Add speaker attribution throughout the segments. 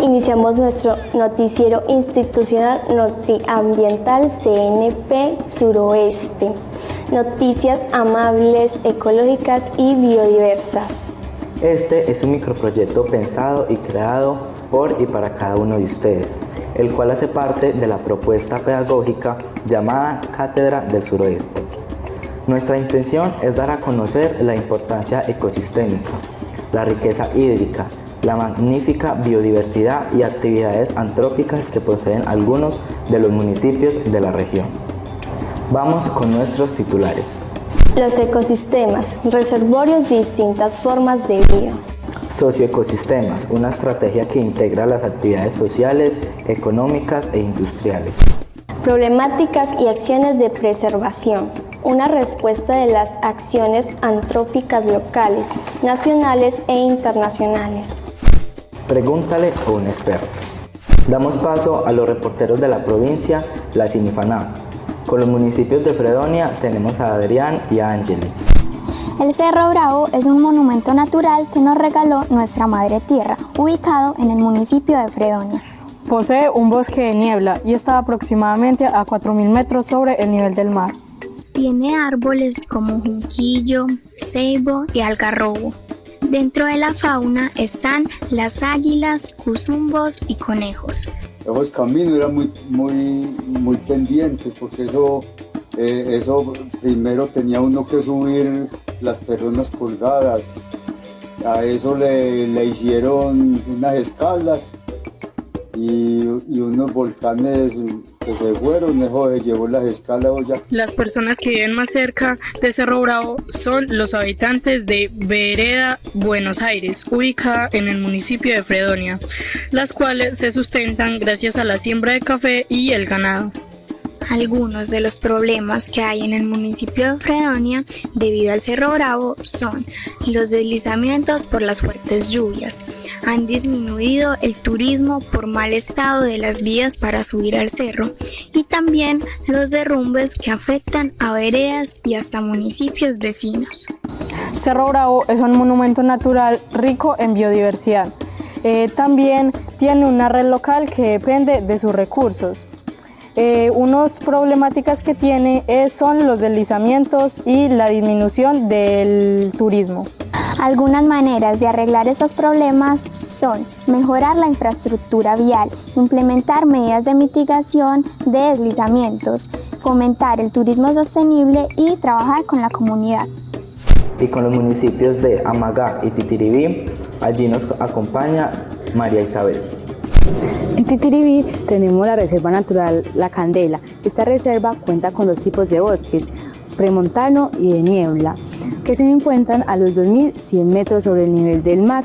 Speaker 1: iniciamos nuestro noticiero institucional Nortiambiental CNP Suroeste. Noticias amables, ecológicas y biodiversas.
Speaker 2: Este es un microproyecto pensado y creado por y para cada uno de ustedes, el cual hace parte de la propuesta pedagógica llamada Cátedra del Suroeste. Nuestra intención es dar a conocer la importancia ecosistémica, la riqueza hídrica, la magnífica biodiversidad y actividades antrópicas que poseen algunos de los municipios de la región. Vamos con nuestros titulares.
Speaker 1: Los ecosistemas, reservorios de distintas formas de vida.
Speaker 2: Socioecosistemas, una estrategia que integra las actividades sociales, económicas e industriales.
Speaker 1: Problemáticas y acciones de preservación, una respuesta de las acciones antrópicas locales, nacionales e internacionales.
Speaker 2: Pregúntale a un experto. Damos paso a los reporteros de la provincia, la Cinifaná. Con los municipios de Fredonia tenemos a Adrián y a Ángeli.
Speaker 3: El Cerro Bravo es un monumento natural que nos regaló nuestra madre tierra, ubicado en el municipio de Fredonia.
Speaker 4: Posee un bosque de niebla y está aproximadamente a 4.000 metros sobre el nivel del mar.
Speaker 3: Tiene árboles como junquillo, ceibo y algarrobo. Dentro de la fauna están las águilas, cuzumbos y conejos.
Speaker 5: Esos caminos eran muy pendientes porque eso primero tenía uno que subir las personas colgadas. A eso le hicieron unas escalas y unos volcanes que se fueron, eso se llevó las escalas ya.
Speaker 4: Las personas que viven más cerca de Cerro Bravo son los habitantes de Vereda, Buenos Aires, ubicada en el municipio de Fredonia, las cuales se sustentan gracias a la siembra de café y el ganado.
Speaker 3: Algunos de los problemas que hay en el municipio de Fredonia debido al Cerro Bravo son los deslizamientos por las fuertes lluvias. Han disminuido el turismo por mal estado de las vías para subir al cerro y también los derrumbes que afectan a veredas y hasta municipios vecinos.
Speaker 4: Cerro Bravo es un monumento natural rico en biodiversidad. También tiene una red local que depende de sus recursos. Unas problemáticas que tiene son los deslizamientos y la disminución del turismo.
Speaker 3: Algunas maneras de arreglar estos problemas son mejorar la infraestructura vial, implementar medidas de mitigación de deslizamientos, fomentar el turismo sostenible y trabajar con la comunidad.
Speaker 2: Y con los municipios de Amagá y Titiribí, allí nos acompaña María Isabel.
Speaker 6: En Titiribí tenemos la Reserva Natural La Candela. Esta reserva cuenta con dos tipos de bosques, premontano y de niebla, que se encuentran a los 2.100 metros sobre el nivel del mar.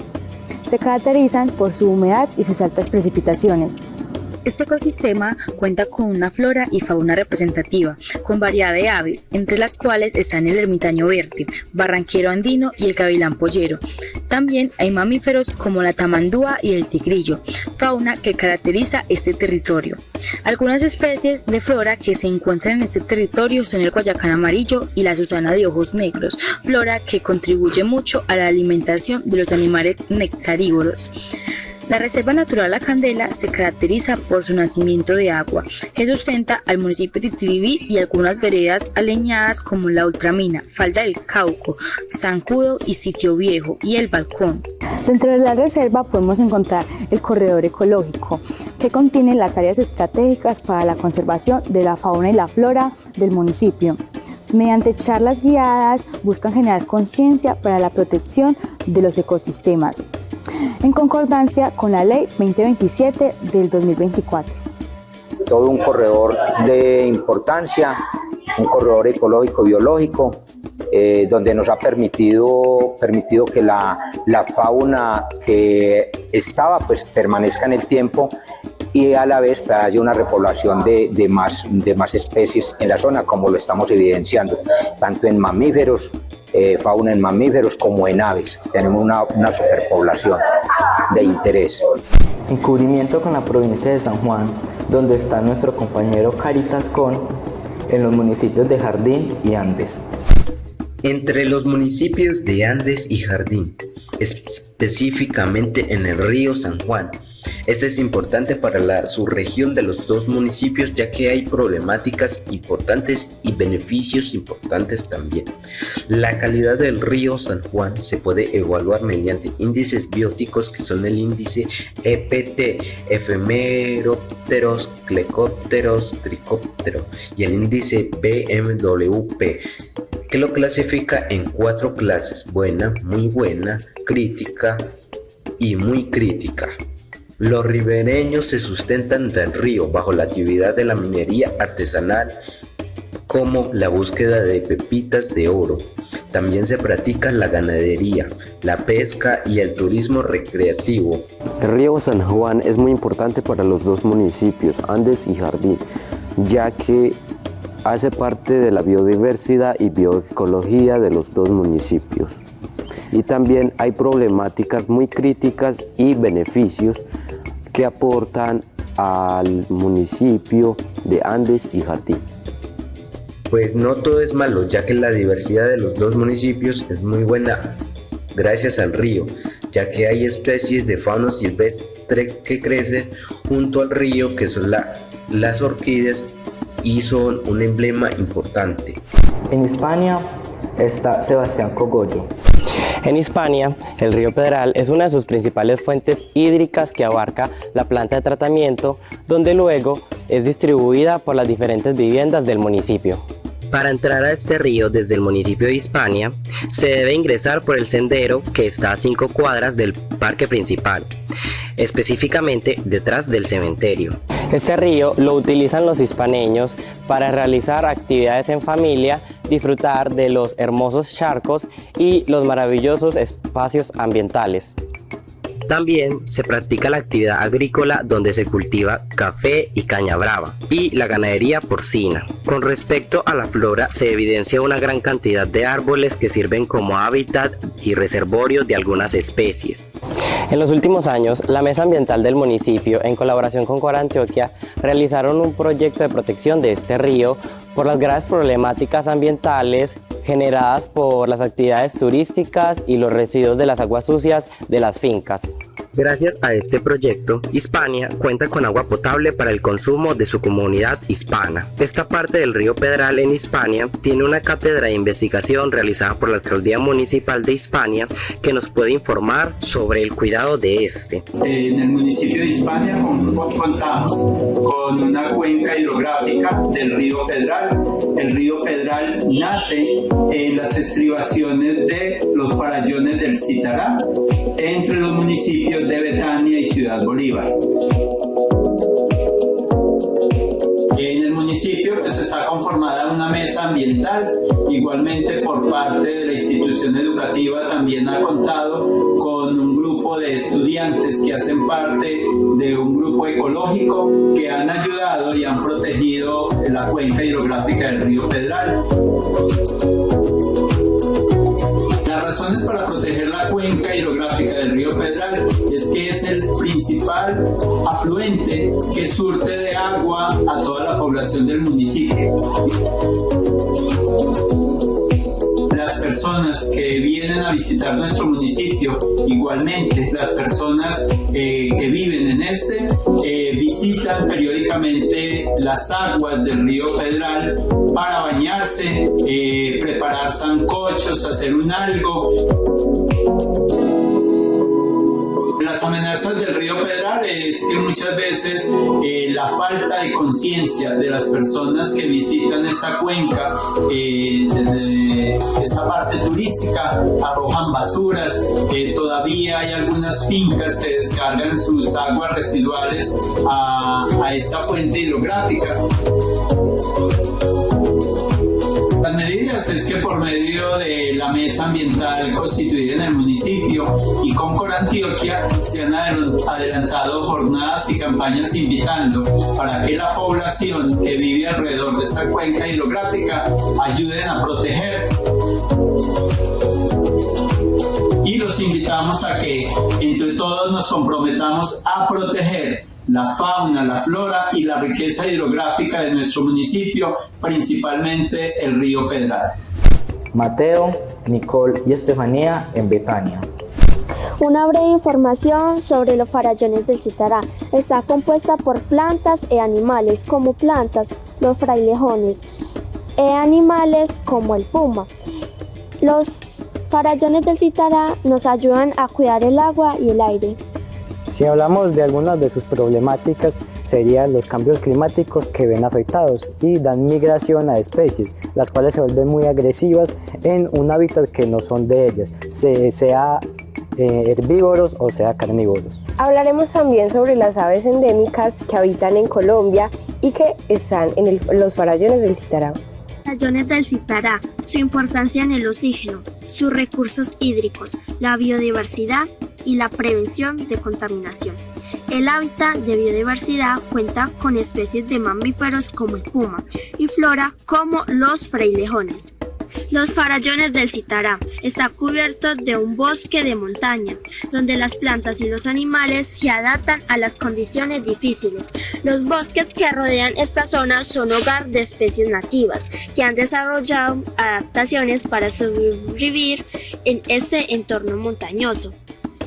Speaker 6: Se caracterizan por su humedad y sus altas precipitaciones.
Speaker 7: Este ecosistema cuenta con una flora y fauna representativa, con variedad de aves, entre las cuales están el ermitaño verde, barranquero andino y el gavilán pollero. También hay mamíferos como la tamandúa y el tigrillo, fauna que caracteriza este territorio. Algunas especies de flora que se encuentran en este territorio son el guayacán amarillo y la susana de ojos negros, flora que contribuye mucho a la alimentación de los animales nectarívoros. La Reserva Natural La Candela se caracteriza por su nacimiento de agua, que sustenta al municipio de Titiribí y algunas veredas aleñadas como la Ultramina, Falda del Cauco, San Judo y Sitio Viejo y El Balcón.
Speaker 6: Dentro de la reserva podemos encontrar el corredor ecológico, que contiene las áreas estratégicas para la conservación de la fauna y la flora del municipio. Mediante charlas guiadas buscan generar conciencia para la protección de los ecosistemas, en concordancia con la Ley 2027 del 2024.
Speaker 8: Todo un corredor de importancia, un corredor ecológico-biológico, donde nos ha permitido que la fauna que estaba pues permanezca en el tiempo y a la vez haya una repoblación de más especies en la zona, como lo estamos evidenciando, tanto en mamíferos, fauna en mamíferos como en aves. Tenemos una superpoblación de interés.
Speaker 2: En cubrimiento con la provincia de San Juan, donde está nuestro compañero Caritas Con, en los municipios de Jardín y Andes.
Speaker 9: Entre los municipios de Andes y Jardín, específicamente en el río San Juan, Este es importante para la subregión de los dos municipios, ya que hay problemáticas importantes y beneficios importantes también. La calidad del río San Juan se puede evaluar mediante índices bióticos que son el índice EPT, efemerópteros, clecópteros, tricóptero, y el índice BMWP, que lo clasifica en 4 clases: buena, muy buena, crítica y muy crítica. Los ribereños se sustentan del río bajo la actividad de la minería artesanal, como la búsqueda de pepitas de oro. También se practica la ganadería, la pesca y el turismo recreativo.
Speaker 10: El río San Juan es muy importante para los dos municipios, Andes y Jardín, ya que hace parte de la biodiversidad y bioecología de los dos municipios. Y también hay problemáticas muy críticas y beneficios que aportan al municipio de Andes y Jardín.
Speaker 9: Pues no todo es malo, ya que la diversidad de los dos municipios es muy buena gracias al río, ya que hay especies de fauna silvestre que crecen junto al río, que son las orquídeas, y son un emblema importante.
Speaker 2: En Hispania está Sebastián Cogollo.
Speaker 11: En Hispania, el río Pedral es una de sus principales fuentes hídricas que abarca la planta de tratamiento, donde luego es distribuida por las diferentes viviendas del municipio. Para entrar a este río desde el municipio de Hispania, se debe ingresar por el sendero que está a 5 cuadras del parque principal, específicamente detrás del cementerio. Este río lo utilizan los hispaneños para realizar actividades en familia, disfrutar de los hermosos charcos y los maravillosos espacios ambientales. También se practica la actividad agrícola, donde se cultiva café y caña brava, y la ganadería porcina. Con respecto a la flora, se evidencia una gran cantidad de árboles que sirven como hábitat y reservorio de algunas especies. En los últimos años, la Mesa Ambiental del municipio, en colaboración con Cora Antioquia, realizaron un proyecto de protección de este río por las graves problemáticas ambientales generadas por las actividades turísticas y los residuos de las aguas sucias de las fincas. Gracias a este proyecto, Hispania cuenta con agua potable para el consumo de su comunidad hispana. Esta parte del río Pedral en Hispania tiene una cátedra de investigación realizada por la Alcaldía Municipal de Hispania, que nos puede informar sobre el cuidado de este.
Speaker 12: En el municipio de Hispania contamos con una cuenca hidrográfica del río Pedral. El río Pedral nace en las estribaciones de los farallones del Citará, entre los municipios de Betania y Ciudad Bolívar. En el municipio pues está conformada una mesa ambiental, igualmente por parte de la institución educativa también ha contado con un grupo de estudiantes que hacen parte de un grupo ecológico que han ayudado y han protegido la cuenca hidrográfica del río Pedral. Las razones para proteger la cuenca hidrográfica del río Pedral es que es el principal afluente que surte de agua a toda la población del municipio. Las personas que vienen a visitar nuestro municipio, igualmente las personas que viven en este, visitan periódicamente las aguas del río Pedral para bañarse, preparar sancochos, hacer un algo. Las amenazas del río Pedral es que muchas veces la falta de conciencia de las personas que visitan esta cuenca, desde esa parte turística, arrojan basuras, todavía hay algunas fincas que descargan sus aguas residuales a esta fuente hidrográfica. Las medidas es que por medio de la mesa ambiental constituida en el municipio y con Cora Antioquia se han adelantado jornadas y campañas invitando para que la población que vive alrededor de esta cuenca hidrográfica ayuden a proteger. Y los invitamos a que entre todos nos comprometamos a proteger la fauna, la flora y la riqueza hidrográfica de nuestro municipio, principalmente el río Pedral.
Speaker 2: Mateo, Nicole y Estefanía en Betania.
Speaker 13: Una breve información sobre los farallones del Zitará. Está compuesta por plantas e animales, como plantas, los frailejones, e animales como el puma. Los farallones del Zitará nos ayudan a cuidar el agua y el aire.
Speaker 14: Si hablamos de algunas de sus problemáticas, serían los cambios climáticos que ven afectados y dan migración a especies, las cuales se vuelven muy agresivas en un hábitat que no son de ellas, sea herbívoros o sea carnívoros.
Speaker 15: Hablaremos también sobre las aves endémicas que habitan en Colombia y que están en los farallones del Zitará.
Speaker 16: Farallones del Zitará, su importancia en el oxígeno, sus recursos hídricos, la biodiversidad y la prevención de contaminación. El hábitat de biodiversidad cuenta con especies de mamíferos como el puma y flora como los frailejones. Los farallones del Zitará está cubierto de un bosque de montaña, donde las plantas y los animales se adaptan a las condiciones difíciles. Los bosques que rodean esta zona son hogar de especies nativas, que han desarrollado adaptaciones para sobrevivir en este entorno montañoso.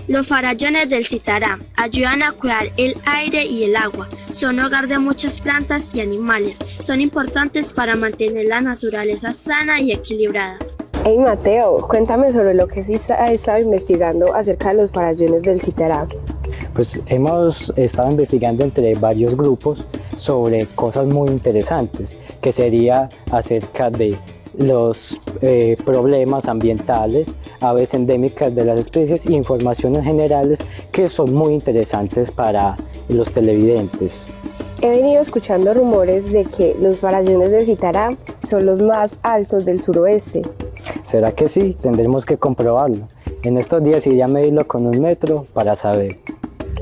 Speaker 16: Los farallones del Zitará ayudan a cuidar el aire y el agua, son hogar de muchas plantas y animales, son importantes para mantener la naturaleza sana y equilibrada.
Speaker 15: Hey Mateo, cuéntame sobre lo que sí has estado investigando acerca de los farallones del Zitará.
Speaker 14: Pues hemos estado investigando entre varios grupos sobre cosas muy interesantes, que sería acerca de los problemas ambientales, aves endémicas de las especies e informaciones generales que son muy interesantes para los televidentes.
Speaker 15: He venido escuchando rumores de que los farallones del Zitará son los más altos del suroeste.
Speaker 14: ¿Será que sí? Tendremos que comprobarlo. En estos días iré a medirlo con un metro para saber.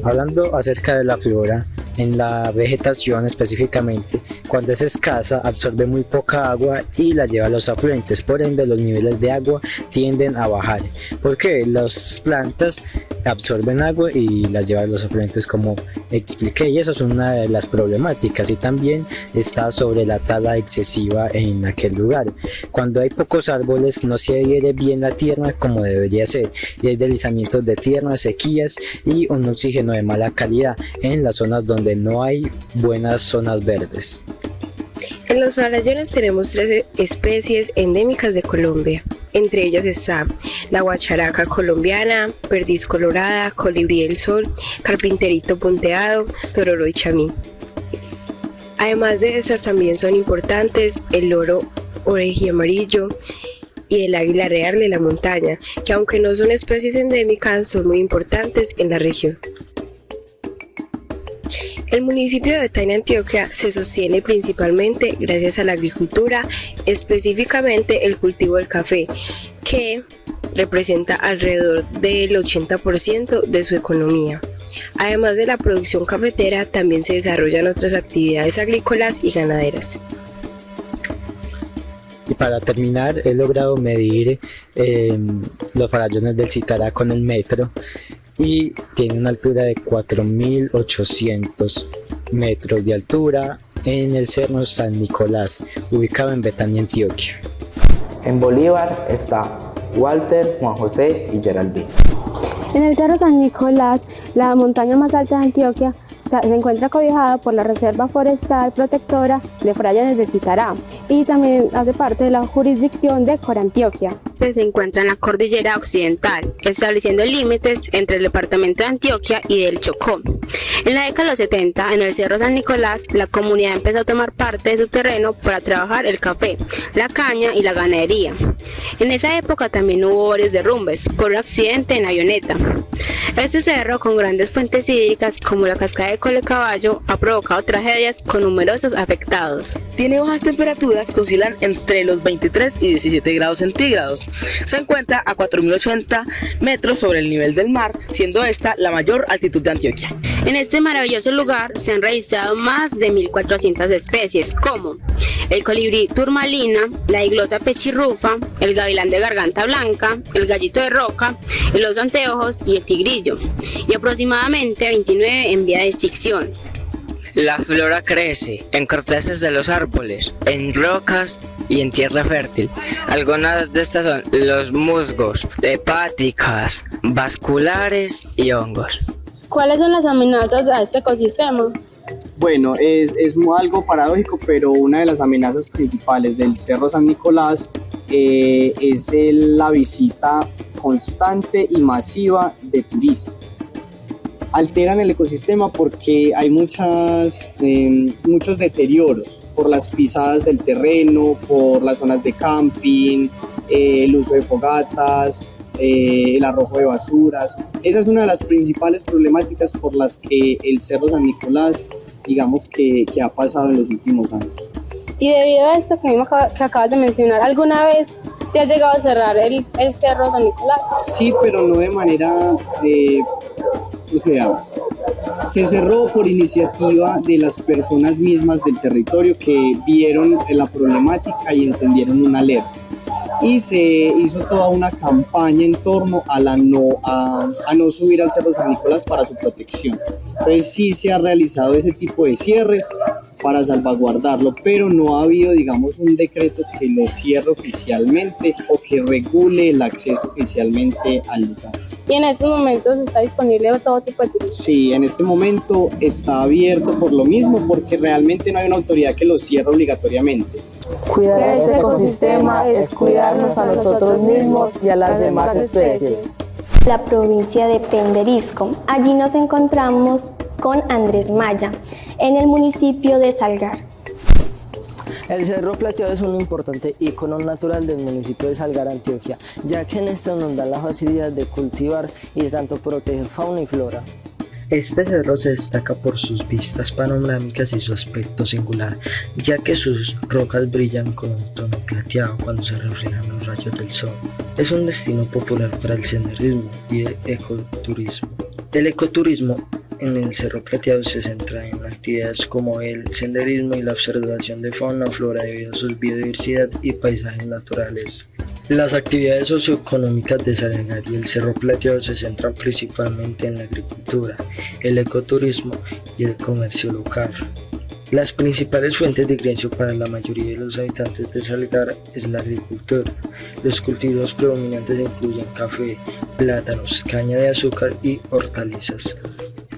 Speaker 17: Hablando acerca de la flora, en la vegetación específicamente, cuando es escasa absorbe muy poca agua y la lleva a los afluentes, por ende los niveles de agua tienden a bajar, porque las plantas absorben agua y las llevan a los afluentes, como expliqué, y eso es una de las problemáticas. Y también está sobre la tala excesiva en aquel lugar. Cuando hay pocos árboles no se adhiere bien la tierra como debería ser, y hay deslizamientos de tierra, sequías y un oxígeno de mala calidad en las zonas donde no hay buenas zonas verdes.
Speaker 15: En los farallones tenemos 13 especies endémicas de Colombia. Entre ellas está la guacharaca colombiana, perdiz colorada, colibrí del sol, carpinterito punteado, tororo y chamí. Además de esas también son importantes el loro orejiamarillo y el águila real de la montaña, que aunque no son especies endémicas, son muy importantes en la región. El municipio de Betania, Antioquia, se sostiene principalmente gracias a la agricultura, específicamente el cultivo del café, que representa alrededor del 80% de su economía. Además de la producción cafetera, también se desarrollan otras actividades agrícolas y ganaderas.
Speaker 17: Y para terminar, he logrado medir los farallones del Zitará con el metro, y tiene una altura de 4.800 metros de altura en el Cerro San Nicolás, ubicado en Betania, Antioquia.
Speaker 2: En Bolívar está Walter, Juan José y Geraldine.
Speaker 13: En el Cerro San Nicolás, la montaña más alta de Antioquia, se encuentra cobijada por la Reserva Forestal Protectora de Farallones del Zitará y también hace parte de la jurisdicción de Corantioquia.
Speaker 18: Se encuentra en la cordillera occidental, estableciendo límites entre el departamento de Antioquia y del Chocó. En la década de los 70, en el Cerro San Nicolás, la comunidad empezó a tomar parte de su terreno para trabajar el café, la caña y la ganadería. En esa época también hubo varios derrumbes por un accidente en avioneta. Este cerro, con grandes fuentes hídricas como la cascada de Colecaballo, ha provocado tragedias con numerosos afectados.
Speaker 19: Tiene bajas temperaturas que oscilan entre los 23 y 17 grados centígrados. Se encuentra a 4.080 metros sobre el nivel del mar, siendo esta la mayor altitud de Antioquia.
Speaker 18: En este maravilloso lugar se han registrado más de 1.400 especies, como el colibrí turmalina, la iglosa pechirrufa, el gavilán de garganta blanca, el gallito de roca, el oso anteojos y el tigrillo, y aproximadamente 29 en vía de extinción.
Speaker 20: La flora crece en cortezas de los árboles, en rocas y en tierra fértil. Algunas de estas son los musgos, hepáticas, vasculares y hongos.
Speaker 18: ¿Cuáles son las amenazas a este ecosistema?
Speaker 21: Bueno, es algo paradójico, pero una de las amenazas principales del Cerro San Nicolás es la visita constante y masiva de turistas. Alteran el ecosistema porque hay muchos deterioros por las pisadas del terreno, por las zonas de camping, el uso de fogatas, el arrojo de basuras. Esa es una de las principales problemáticas por las que el Cerro San Nicolás, digamos que ha pasado en los últimos años.
Speaker 18: Y debido a esto que acabas de mencionar, ¿alguna vez se ha llegado a cerrar el Cerro San Nicolás?
Speaker 21: Sí, pero no de manera, se cerró por iniciativa de las personas mismas del territorio que vieron la problemática y encendieron una alerta. Y se hizo toda una campaña en torno a no subir al Cerro San Nicolás para su protección. Entonces sí se ha realizado ese tipo de cierres para salvaguardarlo, pero no ha habido, digamos, un decreto que lo cierre oficialmente o que regule el acceso oficialmente al lugar.
Speaker 18: ¿Y en estos momentos está disponible todo tipo de turismo?
Speaker 21: Sí, en este momento está abierto por lo mismo, porque realmente no hay una autoridad que lo cierre obligatoriamente.
Speaker 22: Cuidar este ecosistema es cuidarnos a nosotros mismos y a las demás especies.
Speaker 1: La provincia de Penderisco. Allí nos encontramos con Andrés Maya, en el municipio de Salgar.
Speaker 23: El Cerro Plateado es un importante ícono natural del municipio de Salgar, Antioquia, ya que en esto nos da la facilidad de cultivar y de tanto proteger fauna y flora.
Speaker 24: Este cerro se destaca por sus vistas panorámicas y su aspecto singular, ya que sus rocas brillan con un tono plateado cuando se reflejan los rayos del sol. Es un destino popular para el senderismo y el ecoturismo. El ecoturismo en el Cerro Plateado se centra en actividades como el senderismo y la observación de fauna o flora debido a su biodiversidad y paisajes naturales. Las actividades socioeconómicas de Salgar y el Cerro Plateado se centran principalmente en la agricultura, el ecoturismo y el comercio local. Las principales fuentes de ingreso para la mayoría de los habitantes de Salgar es la agricultura. Los cultivos predominantes incluyen café, plátanos, caña de azúcar y hortalizas.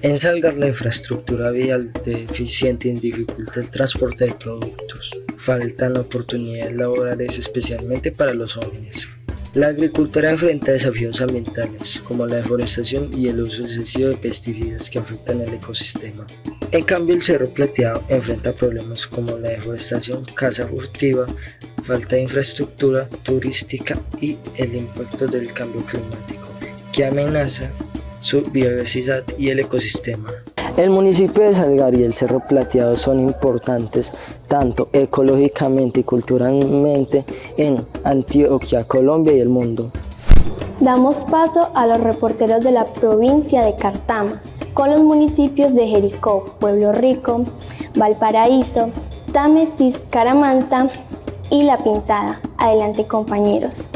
Speaker 24: En Salgar la infraestructura vial es deficiente y dificulta el transporte de productos. Faltan oportunidades laborales especialmente para los jóvenes. La agricultura enfrenta desafíos ambientales como la deforestación y el uso excesivo de pesticidas que afectan el ecosistema. En cambio, el Cerro Plateado enfrenta problemas como la deforestación, caza furtiva, falta de infraestructura turística y el impacto del cambio climático, que amenaza su biodiversidad y el ecosistema.
Speaker 23: El municipio de Salgar y el Cerro Plateado son importantes tanto ecológicamente y culturalmente en Antioquia, Colombia y el mundo.
Speaker 1: Damos paso a los reporteros de la provincia de Cartama, con los municipios de Jericó, Pueblo Rico, Valparaíso, Támesis, Caramanta y La Pintada. Adelante, compañeros.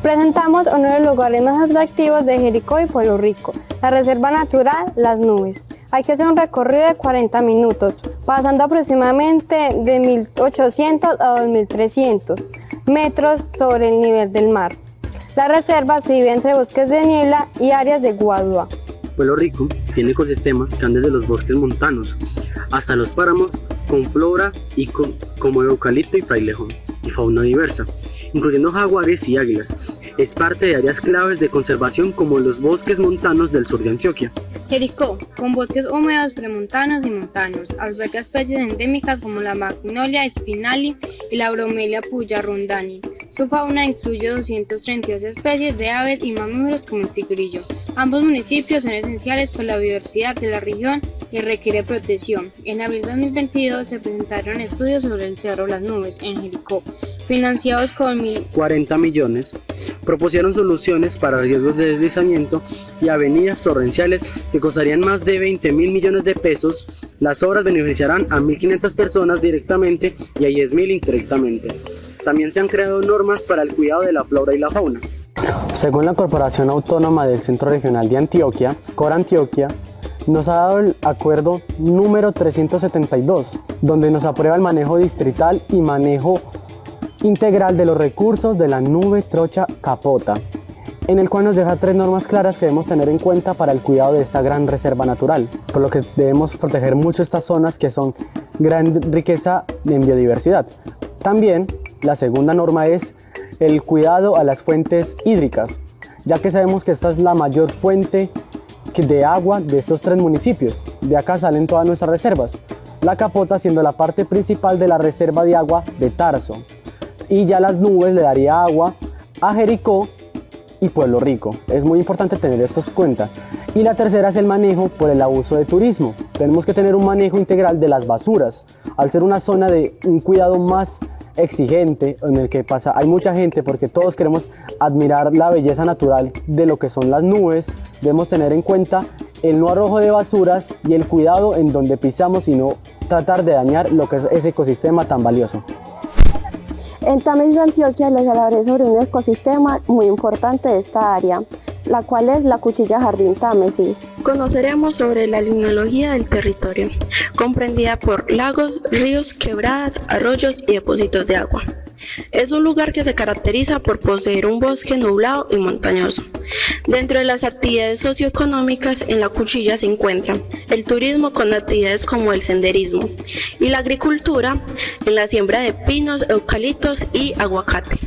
Speaker 25: Presentamos uno de los lugares más atractivos de Jericó y Pueblo Rico, la Reserva Natural Las Nubes. Hay que hacer un recorrido de 40 minutos, pasando aproximadamente de 1.800 a 2.300 metros sobre el nivel del mar. La reserva se divide entre bosques de niebla y áreas de guadua.
Speaker 26: Pueblo Rico tiene ecosistemas que van desde los bosques montanos hasta los páramos con flora como eucalipto y frailejón y fauna diversa, incluyendo jaguares y águilas. Es parte de áreas claves de conservación como los bosques montanos del sur de Antioquia.
Speaker 27: Jericó, con bosques húmedos premontanos y montanos, alberga especies endémicas como la Magnolia spinali y la Bromelia puya rondani. Su fauna incluye 232 especies de aves y mamíferos como el tigrillo. Ambos municipios son esenciales para la biodiversidad de la región y requiere protección. En abril de 2022 se presentaron estudios sobre el Cerro Las Nubes en Jericó, financiados con
Speaker 26: 40 millones, propusieron soluciones para riesgos de deslizamiento y avenidas torrenciales que costarían más de 20.000 millones de pesos. Las obras beneficiarán a 1.500 personas directamente y a 10.000 indirectamente. También se han creado normas para el cuidado de la flora y la fauna.
Speaker 28: Según la Corporación Autónoma del Centro Regional de Antioquia, Corantioquia,
Speaker 26: nos ha dado el acuerdo número 372, donde nos aprueba el manejo distrital y manejo integral de los recursos de la nube trocha capota, en el cual nos deja 3 normas claras que debemos tener en cuenta para el cuidado de esta gran reserva natural, por lo que debemos proteger mucho estas zonas que son gran riqueza en biodiversidad. También la segunda norma es el cuidado a las fuentes hídricas, ya que sabemos que esta es la mayor fuente de agua de estos 3 municipios. De acá salen todas nuestras reservas, la capota siendo la parte principal de la reserva de agua de Tarso, y ya las nubes le daría agua a Jericó y Pueblo Rico. Es muy importante tener esto en cuenta. Y la tercera es el manejo por el abuso de turismo. Tenemos que tener un manejo integral de las basuras, al ser una zona de un cuidado más exigente, en el que hay mucha gente, porque todos queremos admirar la belleza natural de lo que son las nubes. Debemos tener en cuenta el no arrojo de basuras y el cuidado en donde pisamos y no tratar de dañar lo que es ese ecosistema tan valioso.
Speaker 3: En Támesis, Antioquia, les hablaré sobre un ecosistema muy importante de esta área, la cual es la Cuchilla Jardín Támesis.
Speaker 4: Conoceremos sobre la limnología del territorio, comprendida por lagos, ríos, quebradas, arroyos y depósitos de agua. Es un lugar que se caracteriza por poseer un bosque nublado y montañoso. Dentro de las actividades socioeconómicas en la Cuchilla se encuentran el turismo con actividades como el senderismo y la agricultura en la siembra de pinos, eucaliptos y aguacate.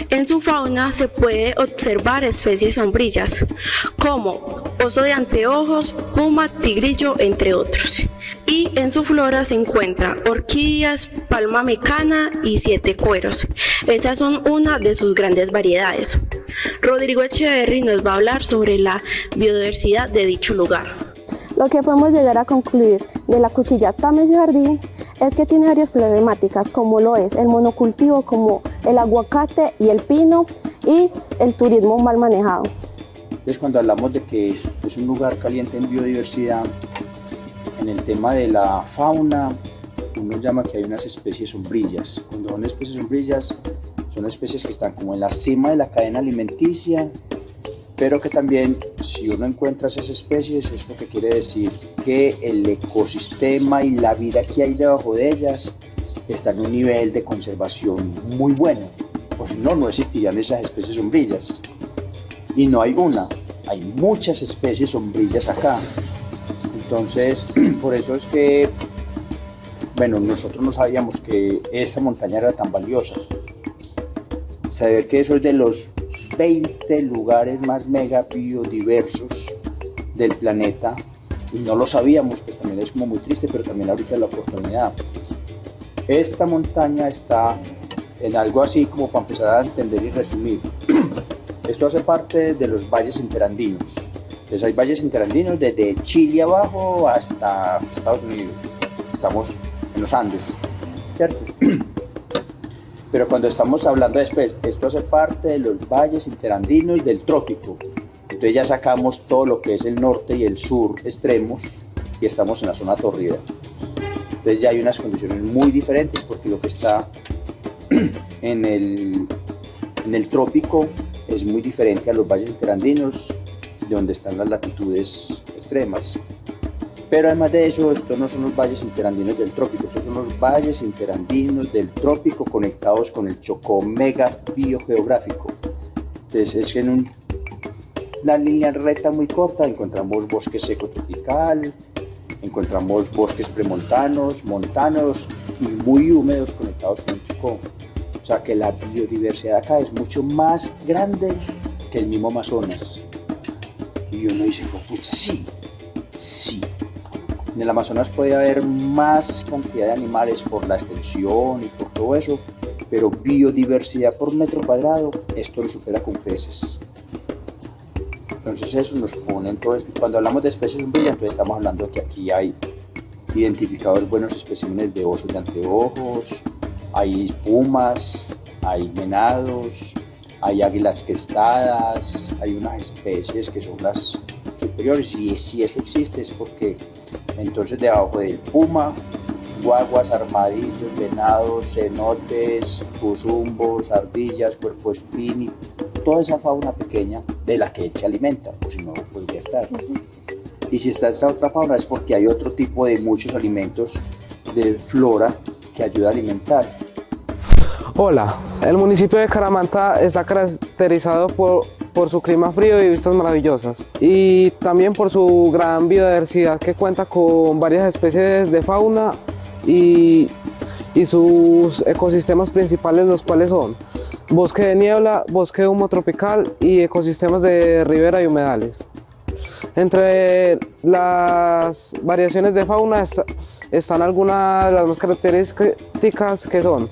Speaker 4: En su fauna se puede observar especies sombrillas como oso de anteojos, puma, tigrillo, entre otros. Y en su flora se encuentran orquídeas, palma mecana y 7 cueros. Estas son una de sus grandes variedades. Rodrigo Echeverry nos va a hablar sobre la biodiversidad de dicho lugar.
Speaker 3: Lo que podemos llegar a concluir de la Cuchilla Támesis Jardín es que tiene varias problemáticas, como lo es el monocultivo, como el aguacate y el pino, y el turismo mal manejado.
Speaker 5: Entonces, cuando hablamos de que es un lugar caliente en biodiversidad, en el tema de la fauna, uno llama que hay unas especies sombrillas. Cuando son especies sombrillas, son especies que están como en la cima de la cadena alimenticia, pero que también, si uno encuentra esas especies, es lo que quiere decir que el ecosistema y la vida que hay debajo de ellas está en un nivel de conservación muy bueno, pues no existirían esas especies sombrillas. Y no hay una, hay muchas especies sombrillas acá. Entonces, por eso es que, bueno, nosotros no sabíamos que esa montaña era tan valiosa. Saber que eso es de los 20 lugares más mega biodiversos del planeta, y no lo sabíamos, pues también es como muy triste, pero también ahorita es la oportunidad. Esta montaña está en algo así como para empezar a entender y resumir. Esto hace parte de los valles interandinos. Entonces hay valles interandinos desde Chile abajo hasta Estados Unidos. Estamos en los Andes, ¿cierto? Pero cuando estamos hablando de especies, esto hace parte de los valles interandinos del trópico. Entonces ya sacamos todo lo que es el norte y el sur extremos y estamos en la zona tórrida. Entonces ya hay unas condiciones muy diferentes, porque lo que está en el trópico es muy diferente a los valles interandinos, de donde están las latitudes extremas. Pero además de eso, estos no son los valles interandinos del trópico, estos son los valles interandinos del trópico conectados con el Chocó mega biogeográfico. Entonces es que en una línea recta muy corta encontramos bosque seco tropical, encontramos bosques premontanos, montanos y muy húmedos conectados con el Chocó. O sea que la biodiversidad acá es mucho más grande que el mismo Amazonas. Y uno dice, pucha, sí. En el Amazonas puede haber más cantidad de animales por la extensión y por todo eso, pero biodiversidad por metro cuadrado, esto lo supera con creces. Entonces eso nos pone, cuando hablamos de especies sombrillas, entonces estamos hablando de que aquí hay identificados buenos especímenes de osos de anteojos, hay pumas, hay venados, hay águilas crestadas, hay unas especies que son las superiores, y si eso existe es porque entonces debajo del puma, guaguas, armadillos, venados, cenotes, cuzumbos, ardillas, puercoespín, toda esa fauna pequeña de la que él se alimenta, pues si no podría estar. Y si está esta otra fauna es porque hay otro tipo de muchos alimentos de flora que ayuda a alimentar.
Speaker 6: Hola, el municipio de Caramanta está caracterizado por su clima frío y vistas maravillosas, y también por su gran biodiversidad que cuenta con varias especies de fauna y sus ecosistemas principales, los cuales son bosque de niebla, bosque de humo tropical y ecosistemas de ribera y humedales. Entre las variaciones de fauna están algunas de las más características, que son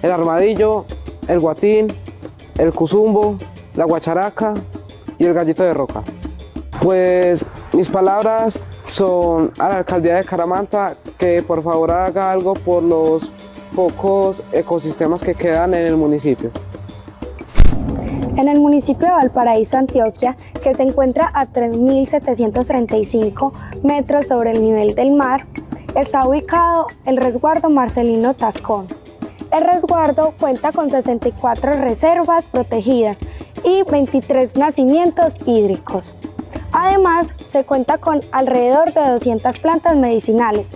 Speaker 6: el armadillo, el guatín, el cuzumbo, la guacharaca y el gallito de roca. Pues mis palabras son a la alcaldía de Caramanta que por favor haga algo por los pocos ecosistemas que quedan en el municipio.
Speaker 7: En el municipio de Valparaíso, Antioquia, que se encuentra a 3.735 metros sobre el nivel del mar, está ubicado el resguardo Marcelino Tascón. El resguardo cuenta con 64 reservas protegidas y 23 nacimientos hídricos. Además, se cuenta con alrededor de 200 plantas medicinales.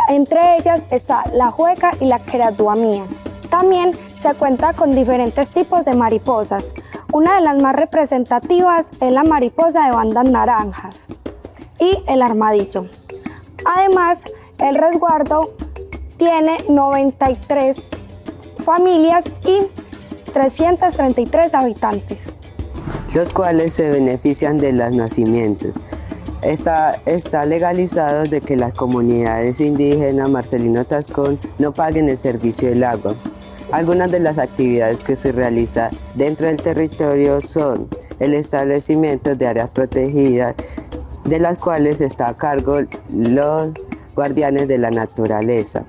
Speaker 7: Entre ellas está la jueca y la queraduamía. También se cuenta con diferentes tipos de mariposas. Una de las más representativas es la mariposa de bandas naranjas y el armadillo. Además, el resguardo tiene 93 familias y 333 habitantes,
Speaker 8: los cuales se benefician de los nacimientos. Está legalizado de que las comunidades indígenas Marcelino Tascón no paguen el servicio del agua. Algunas de las actividades que se realizan dentro del territorio son el establecimiento de áreas protegidas, de las cuales está a cargo los guardianes de la naturaleza.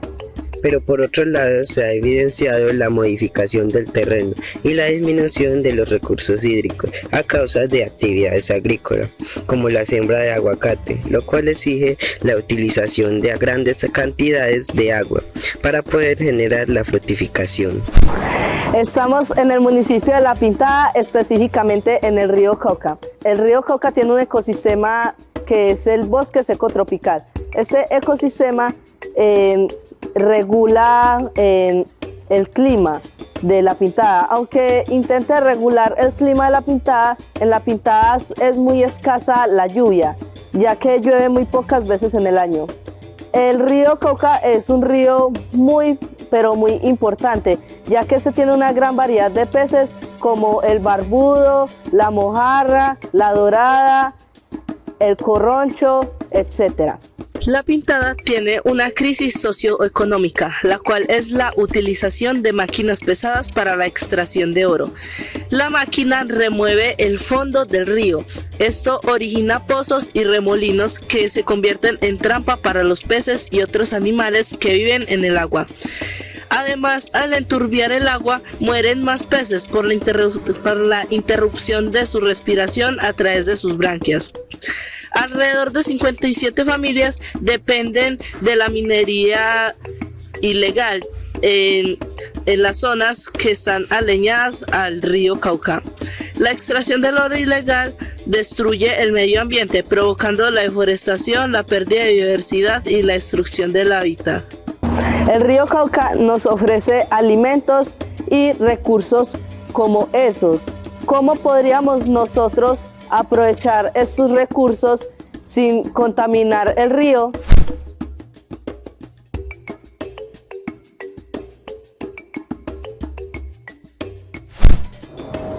Speaker 9: Pero por otro lado se ha evidenciado la modificación del terreno y la disminución de los recursos hídricos a causa de actividades agrícolas, como la siembra de aguacate, lo cual exige la utilización de grandes cantidades de agua para poder generar la fructificación.
Speaker 10: Estamos en el municipio de La Pintada, específicamente en el río Cauca. El río Cauca tiene un ecosistema que es el bosque seco tropical. Este ecosistema regula el clima de La Pintada. Aunque intente regular el clima de La Pintada, en La Pintada es muy escasa la lluvia, ya que llueve muy pocas veces en el año. El río Cauca es un río pero muy importante, ya que se tiene una gran variedad de peces como el barbudo, la mojarra, la dorada, el corroncho, etc.
Speaker 19: La Pintada tiene una crisis socioeconómica, la cual es la utilización de máquinas pesadas para la extracción de oro. La máquina remueve el fondo del río. Esto origina pozos y remolinos que se convierten en trampa para los peces y otros animales que viven en el agua. Además, al enturbiar el agua, mueren más peces por la interrupción de su respiración a través de sus branquias. Alrededor de 57 familias dependen de la minería ilegal en las zonas que están aleñadas al río Cauca. La extracción del oro ilegal destruye el medio ambiente, provocando la deforestación, la pérdida de biodiversidad y la destrucción del hábitat.
Speaker 10: El río Cauca nos ofrece alimentos y recursos como esos. ¿Cómo podríamos nosotros aprovechar estos recursos sin contaminar el río?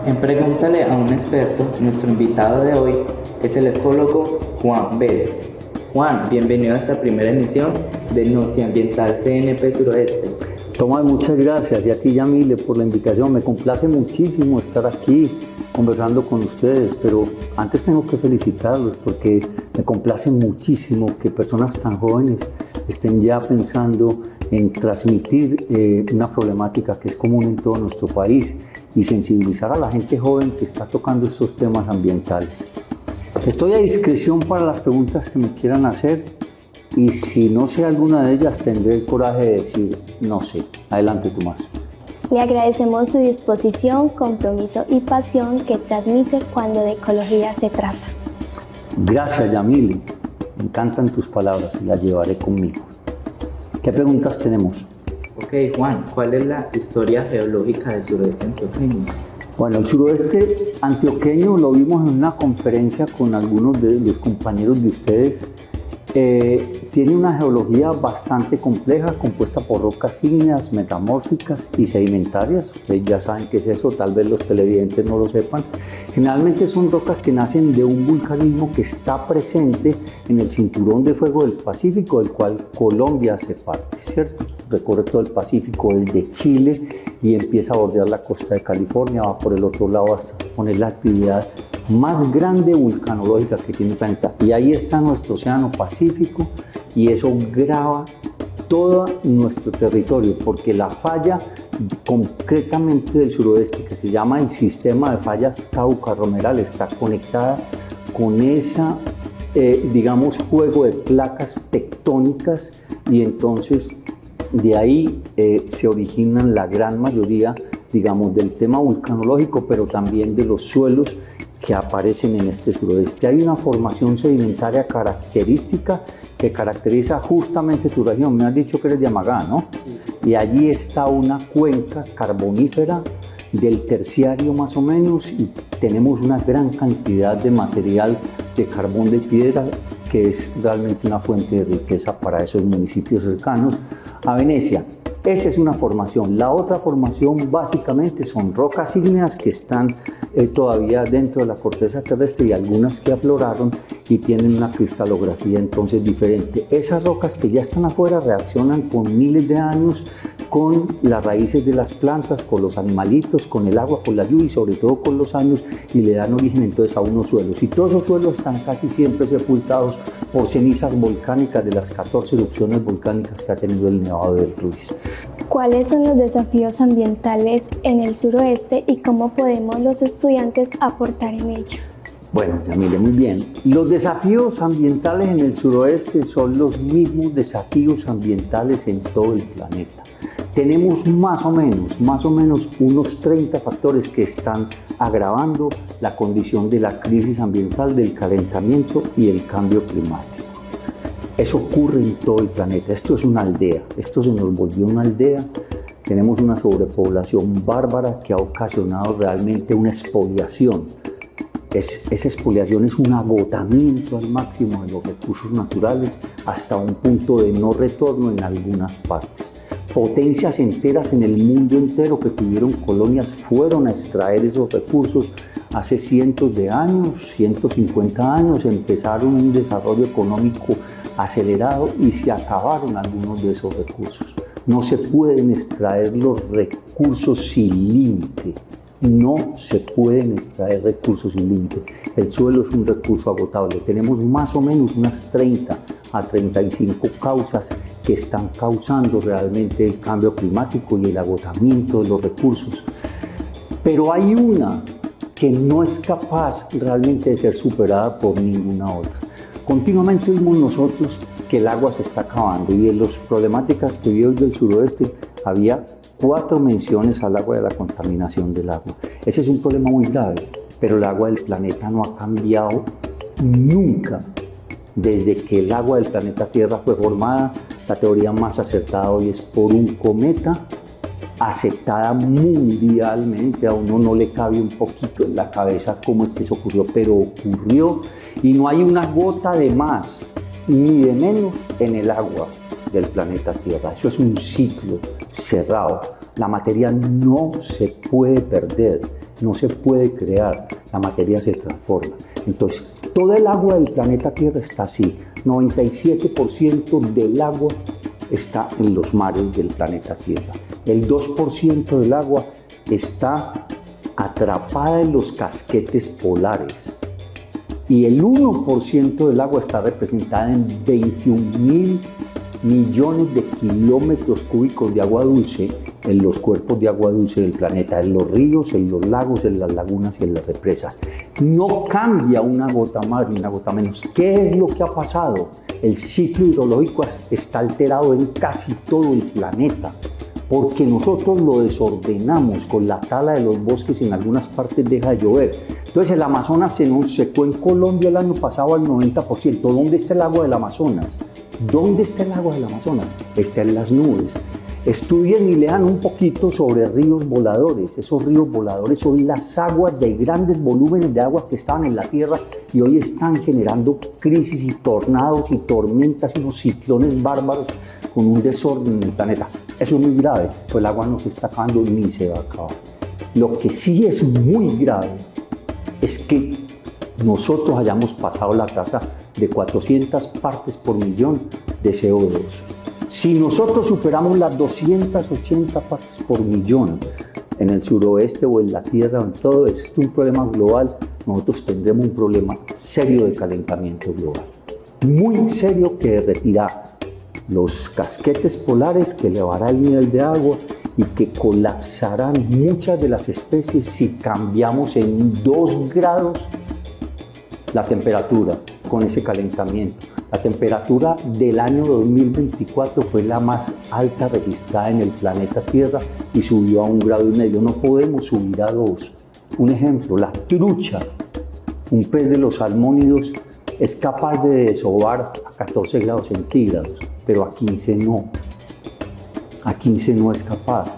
Speaker 2: En Pregúntale a un experto, nuestro invitado de hoy es el ecólogo Juan Vélez. Juan, bienvenido a esta primera emisión de Nociambiental CNP Suroeste.
Speaker 11: Tomás, muchas gracias, y a ti, Yamile, por la invitación. Me complace muchísimo estar aquí conversando con ustedes, pero antes tengo que felicitarlos porque me complace muchísimo que personas tan jóvenes estén ya pensando en transmitir una problemática que es común en todo nuestro país y sensibilizar a la gente joven que está tocando estos temas ambientales. Estoy a discreción para las preguntas que me quieran hacer, y si no sé alguna de ellas tendré el coraje de decir no sé. Adelante, Tomás.
Speaker 1: Le agradecemos su disposición, compromiso y pasión que transmite cuando de ecología se trata.
Speaker 11: Gracias, Yamile. Me encantan tus palabras y las llevaré conmigo. ¿Qué preguntas tenemos?
Speaker 2: Ok, Juan, ¿cuál es la historia geológica del suroeste antioqueño?
Speaker 11: Bueno, el suroeste antioqueño lo vimos en una conferencia con algunos de los compañeros de ustedes. Tiene una geología bastante compleja, compuesta por rocas ígneas, metamórficas y sedimentarias. Ustedes ya saben qué es eso, tal vez los televidentes no lo sepan. Generalmente son rocas que nacen de un vulcanismo que está presente en el cinturón de fuego del Pacífico, del cual Colombia hace parte, ¿cierto? Recorre todo el Pacífico desde Chile y empieza a bordear la costa de California, va por el otro lado hasta poner la actividad más grande vulcanológica que tiene el planeta. Y ahí está nuestro océano Pacífico y eso grava todo nuestro territorio, porque la falla concretamente del suroeste, que se llama el sistema de fallas Cauca-Romeral, está conectada con esa, digamos, juego de placas tectónicas, y entonces de ahí se originan la gran mayoría, digamos, del tema vulcanológico, pero también de los suelos que aparecen en este suroeste. Hay una formación sedimentaria característica que caracteriza justamente tu región. Me has dicho que eres de Amagá, ¿no? Sí. Y allí está una cuenca carbonífera del terciario más o menos, y tenemos una gran cantidad de material de carbón de piedra que es realmente una fuente de riqueza para esos municipios cercanos a Venecia. Esa es una formación. La otra formación básicamente son rocas ígneas que están todavía dentro de la corteza terrestre, y algunas que afloraron y tienen una cristalografía entonces diferente. Esas rocas que ya están afuera reaccionan con miles de años con las raíces de las plantas, con los animalitos, con el agua, con la lluvia y sobre todo con los años, y le dan origen entonces a unos suelos. Y todos esos suelos están casi siempre sepultados por cenizas volcánicas de las 14 erupciones volcánicas que ha tenido el Nevado del Ruiz.
Speaker 1: ¿Cuáles son los desafíos ambientales en el suroeste y cómo podemos los estudiantes aportar en ello?
Speaker 11: Bueno, Yamile, muy bien. Los desafíos ambientales en el suroeste son los mismos desafíos ambientales en todo el planeta. Tenemos más o menos unos 30 factores que están agravando la condición de la crisis ambiental, del calentamiento y el cambio climático. Eso ocurre en todo el planeta. Esto es una aldea, esto se nos volvió una aldea. Tenemos una sobrepoblación bárbara que ha ocasionado realmente una expoliación. Esa expoliación es un agotamiento al máximo de los recursos naturales hasta un punto de no retorno en algunas partes. Potencias enteras en el mundo entero que tuvieron colonias fueron a extraer esos recursos hace cientos de años, 150 años, empezaron un desarrollo económico acelerado y se acabaron algunos de esos recursos. No se pueden extraer los recursos sin límite. No se pueden extraer recursos sin límite. El suelo es un recurso agotable. Tenemos más o menos unas 30 a 35 causas que están causando realmente el cambio climático y el agotamiento de los recursos. Pero hay una que no es capaz realmente de ser superada por ninguna otra. Continuamente oímos nosotros que el agua se está acabando, y en las problemáticas que vi hoy del suroeste había 4 menciones al agua de la contaminación del agua. Ese es un problema muy grave, pero el agua del planeta no ha cambiado nunca. Desde que el agua del planeta Tierra fue formada, la teoría más acertada hoy es por un cometa, aceptada mundialmente. A uno no le cabe un poquito en la cabeza cómo es que eso ocurrió, pero ocurrió, y no hay una gota de más ni de menos en el agua del planeta Tierra. Eso es un ciclo cerrado. La materia no se puede perder, no se puede crear, la materia se transforma. Entonces, toda el agua del planeta Tierra está así. 97% del agua está en los mares del planeta Tierra. El 2% del agua está atrapada en los casquetes polares. Y el 1% del agua está representada en 21.000 millones de kilómetros cúbicos de agua dulce en los cuerpos de agua dulce del planeta, en los ríos, en los lagos, en las lagunas y en las represas. No cambia una gota más ni una gota menos. ¿Qué es lo que ha pasado? El ciclo hidrológico está alterado en casi todo el planeta. porque nosotros lo desordenamos con la tala de los bosques y en algunas partes deja de llover. Entonces el Amazonas se nos secó en Colombia el año pasado al 90%. ¿Dónde está el agua del Amazonas? ¿Dónde está el agua del Amazonas? Está en las nubes. Estudien y lean un poquito sobre ríos voladores. Esos ríos voladores son las aguas de grandes volúmenes de agua que estaban en la tierra y hoy están generando crisis y tornados y tormentas y unos ciclones bárbaros con un desorden en el planeta. Eso es muy grave, pues el agua no se está acabando ni se va a acabar. Lo que sí es muy grave es que nosotros hayamos pasado la tasa de 400 partes por millón de CO2. Si nosotros superamos las 280 partes por millón en el suroeste o en la Tierra o en todo esto, es un problema global, nosotros tendremos un problema serio de calentamiento global. Muy serio, que derretirá los casquetes polares, que elevará el nivel de agua y que colapsarán muchas de las especies si cambiamos en 2 grados la temperatura con ese calentamiento. La temperatura del año 2024 fue la más alta registrada en el planeta Tierra y subió a 1,5 grados. No podemos subir a 2. Un ejemplo, la trucha, un pez de los salmónidos, es capaz de desovar a 14 grados centígrados, pero a 15 no. A 15 no es capaz.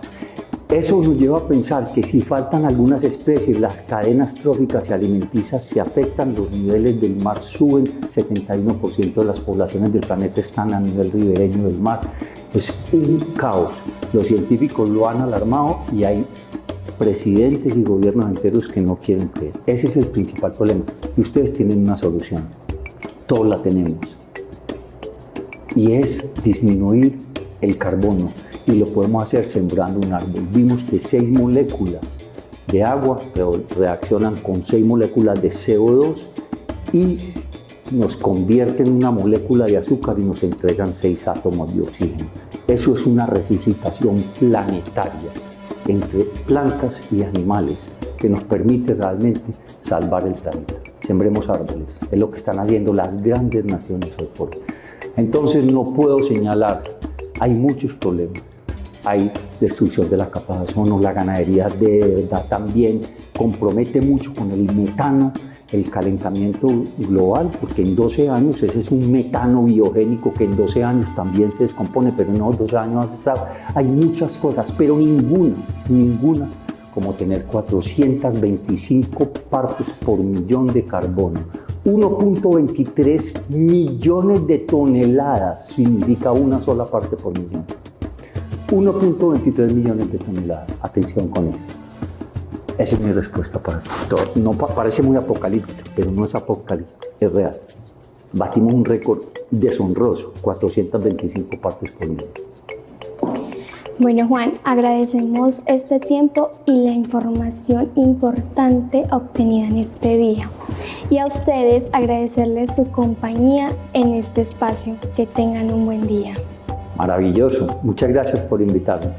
Speaker 11: Eso nos lleva a pensar que si faltan algunas especies, las cadenas tróficas y alimenticias se afectan, los niveles del mar suben, 71% de las poblaciones del planeta están a nivel ribereño del mar. Es un caos. Los científicos lo han alarmado y hay presidentes y gobiernos enteros que no quieren creer. Ese es el principal problema. Y ustedes tienen una solución. Todos la tenemos. Y es disminuir el carbono. Y lo podemos hacer sembrando un árbol. Vimos que 6 moléculas de agua reaccionan con 6 moléculas de CO2 y nos convierten en una molécula de azúcar y nos entregan 6 átomos de oxígeno. Eso es una resucitación planetaria entre plantas y animales que nos permite realmente salvar el planeta. Sembremos árboles, es lo que están haciendo las grandes naciones hoy por hoy. Entonces no puedo señalar, hay muchos problemas. Hay destrucción de la capa de ozono, la ganadería de verdad también compromete mucho con el metano, el calentamiento global, porque en 12 años ese es un metano biogénico que en 12 años también se descompone, pero en los 12 años hay muchas cosas, pero ninguna como tener 425 partes por millón de carbono. 1.23 millones de toneladas significa una sola parte por millón. 1.23 millones de toneladas. Atención con eso. Esa es mi respuesta para todo. No parece muy apocalíptico, pero no es apocalíptico, es real. Batimos un récord deshonroso, 425 partes por millón.
Speaker 1: Bueno, Juan, agradecemos este tiempo y la información importante obtenida en este día. Y a ustedes agradecerles su compañía en este espacio. Que tengan un buen día.
Speaker 11: Maravilloso. Muchas gracias por invitarme.